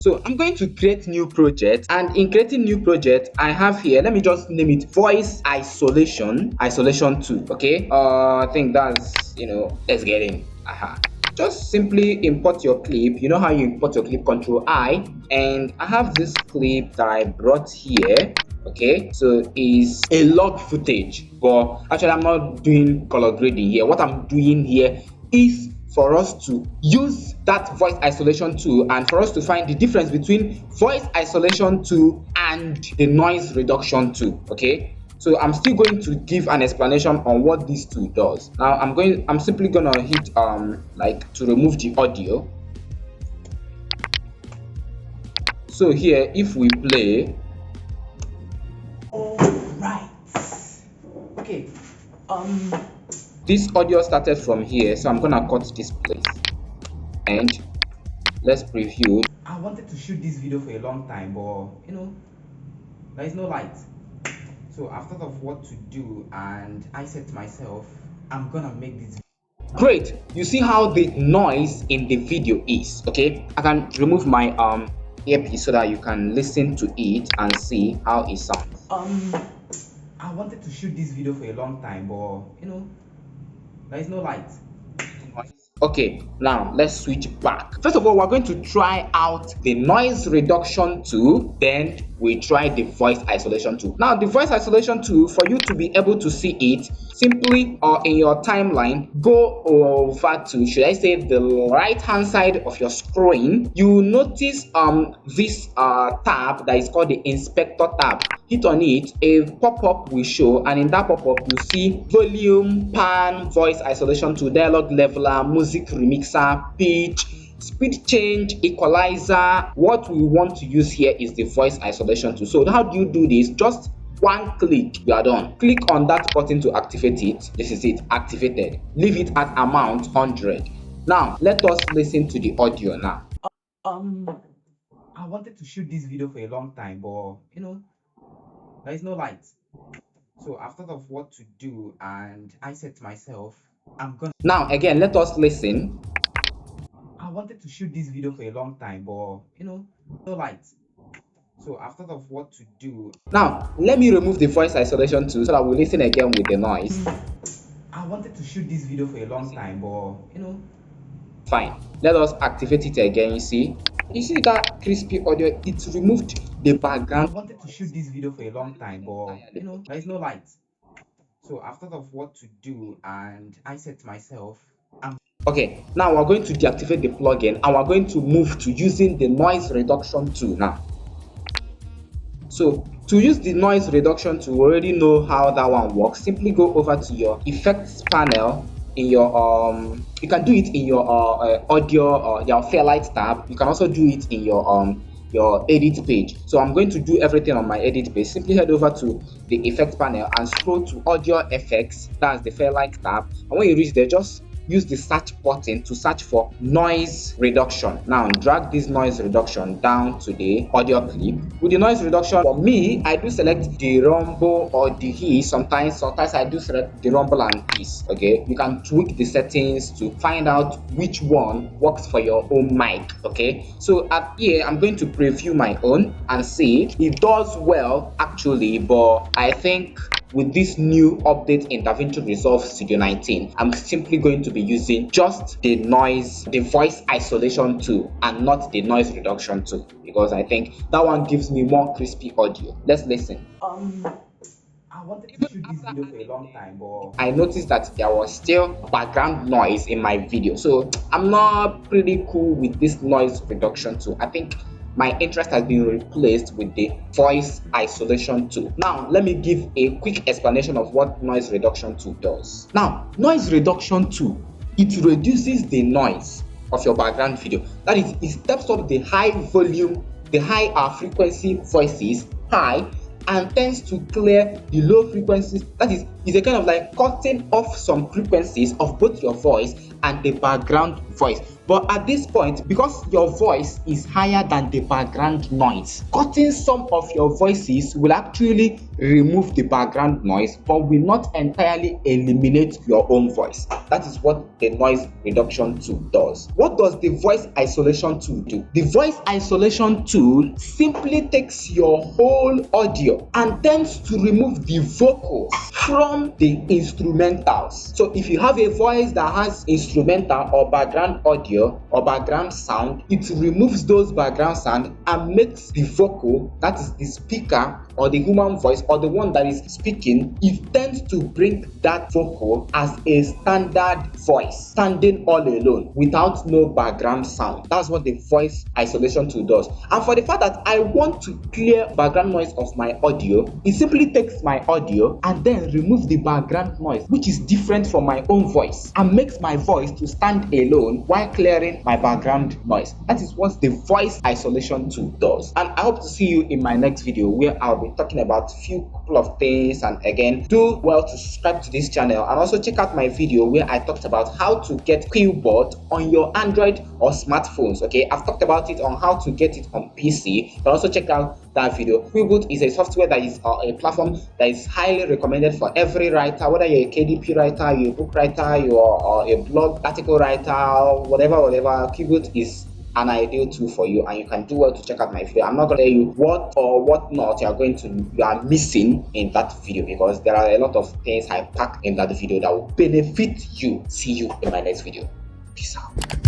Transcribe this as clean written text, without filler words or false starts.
So I'm going to create new project, and in creating new project I have here, let me just name it voice isolation 2. Okay, I think that's, let's get in. Just simply import your clip. You know how you import your clip? Control I, and I have this clip that I brought here. Okay, so is a log footage, but actually I'm not doing color grading here. What I'm doing here is for us to use that voice isolation tool and for us to find the difference between voice isolation tool and the noise reduction tool. Okay, so I'm still going to give an explanation on what this tool does. Now I'm simply gonna hit like to remove the audio. So here, if we play, all right, okay, this audio started from here, so I'm gonna cut this place and let's preview. I wanted to shoot this video for a long time, but there is no light. So I've thought of what to do, and I said to myself, I'm gonna make this. Great, you see how the noise in the video is. Okay, I can remove my earpiece so that you can listen to it and see how it sounds. I wanted to shoot this video for a long time, but there is no light. Okay, now let's switch back. First of all, we're going to try out the noise reduction tool, then we try the voice isolation tool. Now the voice isolation tool, for you to be able to see it, simply in your timeline, go over to, should I say, the right hand side of your screen. You notice this tab that is called the inspector tab. Hit on it, a pop-up will show, and in that pop-up you see volume, pan, voice isolation tool, dialog leveler, music remixer, pitch, speed change, equalizer. What we want to use here is the voice isolation tool. So how do you do this? Just one click, you are done. Click on that button to activate it. This is it, activated. Leave it at amount 100. Now let us listen to the audio now. I wanted to shoot this video for a long time, but there is no light. So I've thought of what to do, and I said to myself, I'm gonna. Now again, let us listen. I wanted to shoot this video for a long time, but no light. So I've thought of what to do. Now let me remove the voice isolation tool so that we listen again with the noise. I wanted to shoot this video for a long time, but fine. Let us activate it again. You see that crispy audio? It removed the background. I wanted to shoot this video for a long time, but there is no light. So I've thought of what to do, and I said to myself, okay, now we're going to deactivate the plugin and we're going to move to using the noise reduction tool now. So to use the noise reduction tool, we already know how that one works. Simply go over to your effects panel in your you can do it in your audio or your fairlight tab. You can also do it in your edit page. So I'm going to do everything on my edit page. Simply head over to the effect panel and scroll to audio effects. That's the fairlight tab, and when you reach there, just use the search button to search for noise reduction. Now drag this noise reduction down to the audio clip. With the noise reduction, for me, I do select the rumble or the hiss. Sometimes I do select the rumble and hiss. Okay, you can tweak the settings to find out which one works for your own mic. Okay, so at here I'm going to preview my own and see it does well actually, but I think with this new update in DaVinci Resolve Studio 19, I'm simply going to be using just the voice isolation tool and not the noise reduction tool, because I think that one gives me more crispy audio. Let's listen. I wanted to shoot this video for a long time, but I noticed that there was still background noise in my video, so I'm not pretty cool with this noise reduction tool. I think my interest has been replaced with the voice isolation tool. Now let me give a quick explanation of what noise reduction tool does. Now noise reduction tool, it reduces the noise of your background video. That is, it steps up the high volume, the high frequency voices high, and tends to clear the low frequencies. That is, it's a kind of like cutting off some frequencies of both your voice and the background voice. But at this point, because your voice is higher than the background noise, cutting some of your voices will actually remove the background noise but will not entirely eliminate your own voice. That is what the noise reduction tool does. What does the voice isolation tool do? The voice isolation tool simply takes your whole audio and tends to remove the vocals from the instrumentals. So if you have a voice that has instrumental or background audio or background sound, it removes those background sound and makes the vocal, that is the speaker or the human voice or the one that is speaking, it tends to bring that vocal as a standard voice, standing all alone without no background sound. That's what the voice isolation tool does. And for the fact that I want to clear background noise of my audio, it simply takes my audio and then removes the background noise, which is different from my own voice, and makes my voice to stand alone while clearing my background noise. That is what the voice isolation tool does. And I hope to see you in my next video, where I'll be talking about couple of things. And again, do well to subscribe to this channel, and also check out my video where I talked about how to get Quillbot on your Android or smartphones. Okay, I've talked about it on how to get it on PC, but also check out that video. Quillbot is a software that is a platform that is highly recommended for every writer, whether you're a KDP writer, you're a book writer, you're a blog article writer, whatever. Quillbot is an ideal tool for you, and you can do well to check out my video. I'm not going to tell you what or what not you are missing in that video, because there are a lot of things I packed in that video that will benefit you. See you in my next video. Peace out.